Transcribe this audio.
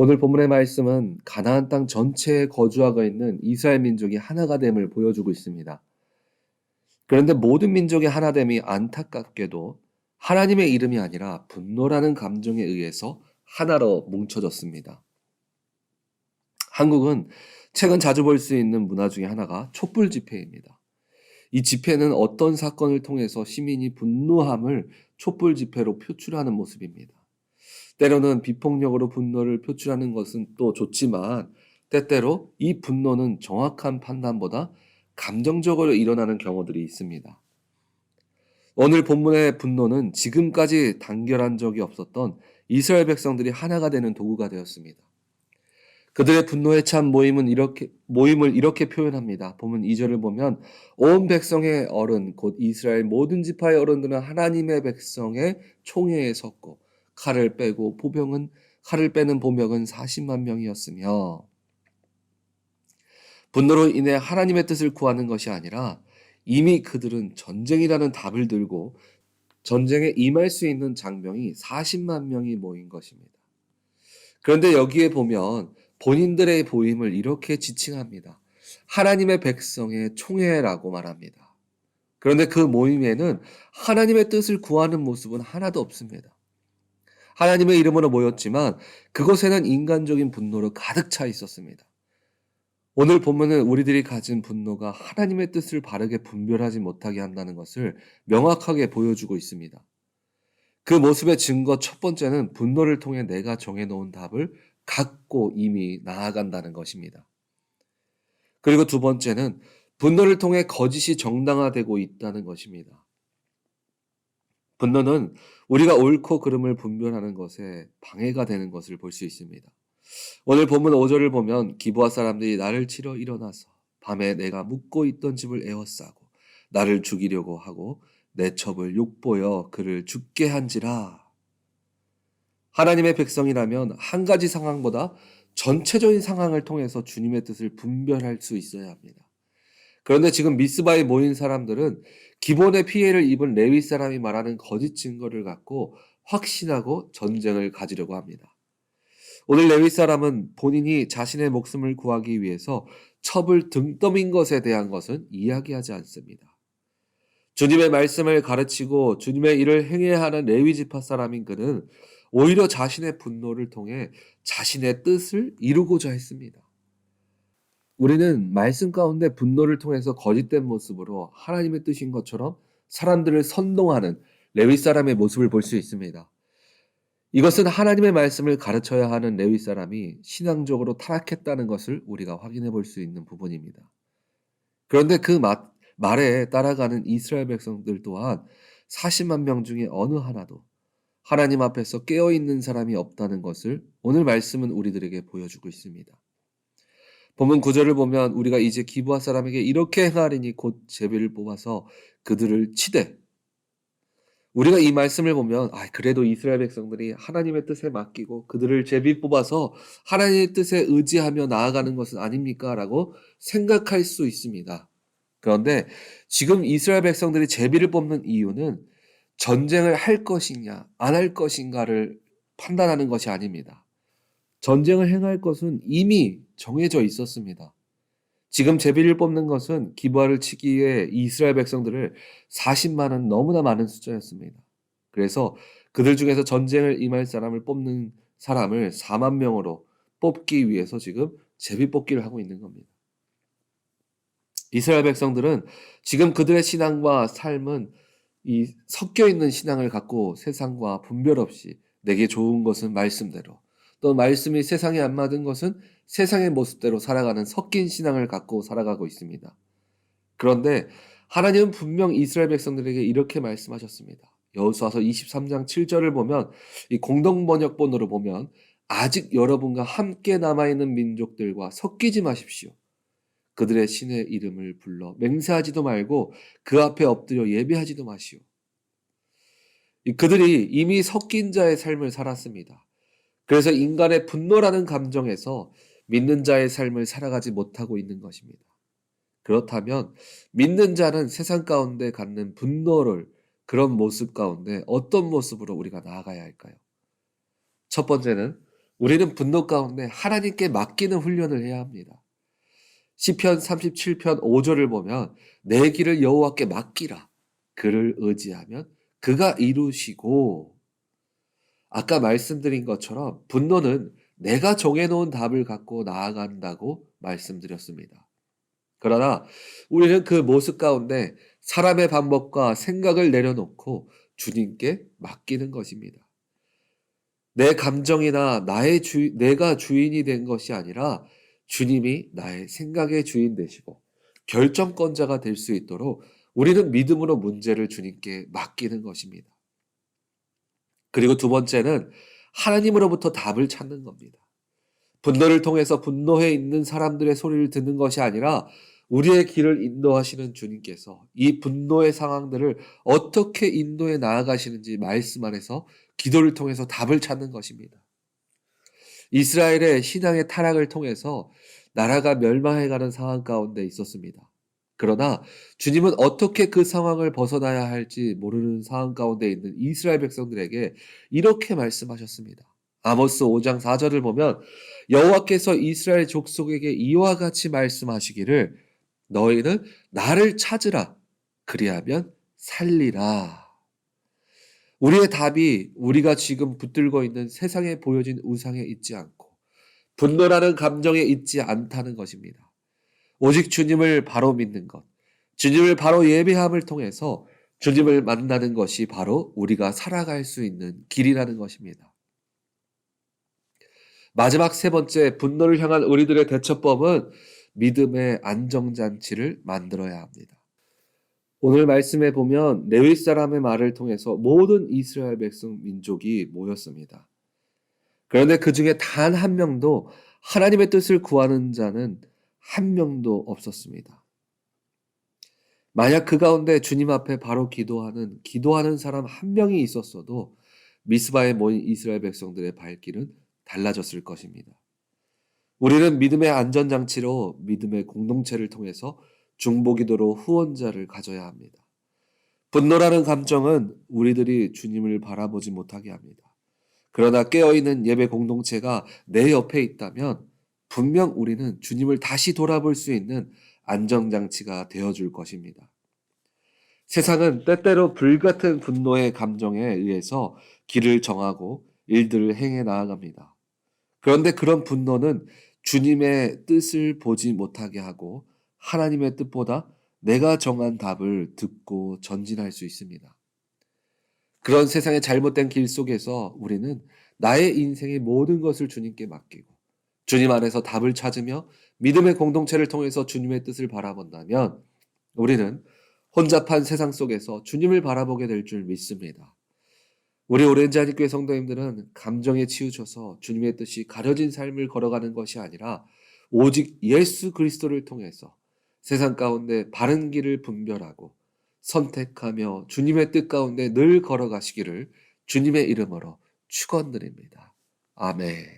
오늘 본문의 말씀은 가나안 땅 전체에 거주하고 있는 이스라엘 민족이 하나가 됨을 보여주고 있습니다. 그런데 모든 민족의 하나됨이 안타깝게도 하나님의 이름이 아니라 분노라는 감정에 의해서 하나로 뭉쳐졌습니다. 한국은 최근 자주 볼 수 있는 문화 중에 하나가 촛불 집회입니다. 이 집회는 어떤 사건을 통해서 시민이 분노함을 촛불 집회로 표출하는 모습입니다. 때로는 비폭력으로 분노를 표출하는 것은 또 좋지만 때때로 이 분노는 정확한 판단보다 감정적으로 일어나는 경우들이 있습니다. 오늘 본문의 분노는 지금까지 단결한 적이 없었던 이스라엘 백성들이 하나가 되는 도구가 되었습니다. 그들의 분노에 찬 모임을 이렇게 표현합니다. 본문 2절을 보면 온 백성의 어른 곧 이스라엘 모든 지파의 어른들은 하나님의 백성의 총회에 섰고 칼을 빼는 보병은 40만 명이었으며 분노로 인해 하나님의 뜻을 구하는 것이 아니라 이미 그들은 전쟁이라는 답을 들고 전쟁에 임할 수 있는 장병이 40만 명이 모인 것입니다. 그런데 여기에 보면 본인들의 모임을 이렇게 지칭합니다. 하나님의 백성의 총회라고 말합니다. 그런데 그 모임에는 하나님의 뜻을 구하는 모습은 하나도 없습니다. 하나님의 이름으로 모였지만 그곳에는 인간적인 분노로 가득 차 있었습니다. 오늘 본문은 우리들이 가진 분노가 하나님의 뜻을 바르게 분별하지 못하게 한다는 것을 명확하게 보여주고 있습니다. 그 모습의 증거 첫 번째는 분노를 통해 내가 정해놓은 답을 갖고 이미 나아간다는 것입니다. 그리고 두 번째는 분노를 통해 거짓이 정당화되고 있다는 것입니다. 분노는 우리가 옳고 그름을 분별하는 것에 방해가 되는 것을 볼 수 있습니다. 오늘 본문 5절을 보면 기브아 사람들이 나를 치러 일어나서 밤에 내가 묵고 있던 집을 에워싸고 나를 죽이려고 하고 내 첩을 욕보여 그를 죽게 한지라. 하나님의 백성이라면 한 가지 상황보다 전체적인 상황을 통해서 주님의 뜻을 분별할 수 있어야 합니다. 그런데 지금 미스바에 모인 사람들은 기본의 피해를 입은 레위 사람이 말하는 거짓 증거를 갖고 확신하고 전쟁을 가지려고 합니다. 오늘 레위 사람은 본인이 자신의 목숨을 구하기 위해서 첩을 등 떠민 것에 대한 것은 이야기하지 않습니다. 주님의 말씀을 가르치고 주님의 일을 행해야 하는 레위 지파 사람인 그는 오히려 자신의 분노를 통해 자신의 뜻을 이루고자 했습니다. 우리는 말씀 가운데 분노를 통해서 거짓된 모습으로 하나님의 뜻인 것처럼 사람들을 선동하는 레위 사람의 모습을 볼 수 있습니다. 이것은 하나님의 말씀을 가르쳐야 하는 레위 사람이 신앙적으로 타락했다는 것을 우리가 확인해 볼 수 있는 부분입니다. 그런데 그 말에 따라가는 이스라엘 백성들 또한 40만 명 중에 어느 하나도 하나님 앞에서 깨어있는 사람이 없다는 것을 오늘 말씀은 우리들에게 보여주고 있습니다. 본문 9절을 보면 우리가 이제 기브아 사람에게 이렇게 행하리니 곧 제비를 뽑아서 그들을 치되, 우리가 이 말씀을 보면 그래도 이스라엘 백성들이 하나님의 뜻에 맡기고 그들을 제비 뽑아서 하나님의 뜻에 의지하며 나아가는 것은 아닙니까? 라고 생각할 수 있습니다. 그런데 지금 이스라엘 백성들이 제비를 뽑는 이유는 전쟁을 할 것이냐 안 할 것인가를 판단하는 것이 아닙니다. 전쟁을 행할 것은 이미 정해져 있었습니다. 지금 제비를 뽑는 것은 기브아를 치기에 이스라엘 백성들을 40만은 너무나 많은 숫자였습니다. 그래서 그들 중에서 전쟁을 임할 사람을 뽑는 사람을 4만 명으로 뽑기 위해서 지금 제비 뽑기를 하고 있는 겁니다. 이스라엘 백성들은 지금 그들의 신앙과 삶은 이 섞여 있는 신앙을 갖고 세상과 분별 없이 내게 좋은 것은 말씀대로, 또 말씀이 세상에 안 맞은 것은 세상의 모습대로 살아가는 섞인 신앙을 갖고 살아가고 있습니다. 그런데 하나님은 분명 이스라엘 백성들에게 이렇게 말씀하셨습니다. 여호수아서 23장 7절을 보면 이 공동 번역본으로 보면 아직 여러분과 함께 남아있는 민족들과 섞이지 마십시오. 그들의 신의 이름을 불러 맹세하지도 말고 그 앞에 엎드려 예배하지도 마시오. 그들이 이미 섞인 자의 삶을 살았습니다. 그래서 인간의 분노라는 감정에서 믿는 자의 삶을 살아가지 못하고 있는 것입니다. 그렇다면 믿는 자는 세상 가운데 갖는 분노를 그런 모습 가운데 어떤 모습으로 우리가 나아가야 할까요? 첫 번째는 우리는 분노 가운데 하나님께 맡기는 훈련을 해야 합니다. 시편 37편 5절을 보면 내 길을 여호와께 맡기라. 그를 의지하면 그가 이루시고, 아까 말씀드린 것처럼 분노는 내가 정해놓은 답을 갖고 나아간다고 말씀드렸습니다. 그러나 우리는 그 모습 가운데 사람의 방법과 생각을 내려놓고 주님께 맡기는 것입니다. 내 감정이나 내가 주인이 된 것이 아니라 주님이 나의 생각의 주인 되시고 결정권자가 될 수 있도록 우리는 믿음으로 문제를 주님께 맡기는 것입니다. 그리고 두 번째는 하나님으로부터 답을 찾는 겁니다. 분노를 통해서 분노해 있는 사람들의 소리를 듣는 것이 아니라 우리의 길을 인도하시는 주님께서 이 분노의 상황들을 어떻게 인도해 나아가시는지 말씀 안에서 기도를 통해서 답을 찾는 것입니다. 이스라엘의 신앙의 타락을 통해서 나라가 멸망해가는 상황 가운데 있었습니다. 그러나 주님은 어떻게 그 상황을 벗어나야 할지 모르는 상황 가운데 있는 이스라엘 백성들에게 이렇게 말씀하셨습니다. 아모스 5장 4절을 보면 여호와께서 이스라엘 족속에게 이와 같이 말씀하시기를 너희는 나를 찾으라 그리하면 살리라. 우리의 답이 우리가 지금 붙들고 있는 세상에 보여진 우상에 있지 않고 분노라는 감정에 있지 않다는 것입니다. 오직 주님을 바로 믿는 것, 주님을 바로 예배함을 통해서 주님을 만나는 것이 바로 우리가 살아갈 수 있는 길이라는 것입니다. 마지막 세 번째, 분노를 향한 우리들의 대처법은 믿음의 안정장치를 만들어야 합니다. 오늘 말씀에 보면 레위 사람의 말을 통해서 모든 이스라엘 백성 민족이 모였습니다. 그런데 그 중에 단 한 명도 하나님의 뜻을 구하는 자는 한 명도 없었습니다. 만약 그 가운데 주님 앞에 바로 기도하는 사람 한 명이 있었어도 미스바에 모인 이스라엘 백성들의 발길은 달라졌을 것입니다. 우리는 믿음의 안전장치로 믿음의 공동체를 통해서 중보기도로 후원자를 가져야 합니다. 분노라는 감정은 우리들이 주님을 바라보지 못하게 합니다. 그러나 깨어있는 예배 공동체가 내 옆에 있다면 분명 우리는 주님을 다시 돌아볼 수 있는 안정장치가 되어줄 것입니다. 세상은 때때로 불같은 분노의 감정에 의해서 길을 정하고 일들을 행해 나아갑니다. 그런데 그런 분노는 주님의 뜻을 보지 못하게 하고 하나님의 뜻보다 내가 정한 답을 듣고 전진할 수 있습니다. 그런 세상의 잘못된 길 속에서 우리는 나의 인생의 모든 것을 주님께 맡기고 주님 안에서 답을 찾으며 믿음의 공동체를 통해서 주님의 뜻을 바라본다면 우리는 혼잡한 세상 속에서 주님을 바라보게 될 줄 믿습니다. 우리 오렌지 한인교회 성도님들은 감정에 치우쳐서 주님의 뜻이 가려진 삶을 걸어가는 것이 아니라 오직 예수 그리스도를 통해서 세상 가운데 바른 길을 분별하고 선택하며 주님의 뜻 가운데 늘 걸어가시기를 주님의 이름으로 축원드립니다. 아멘.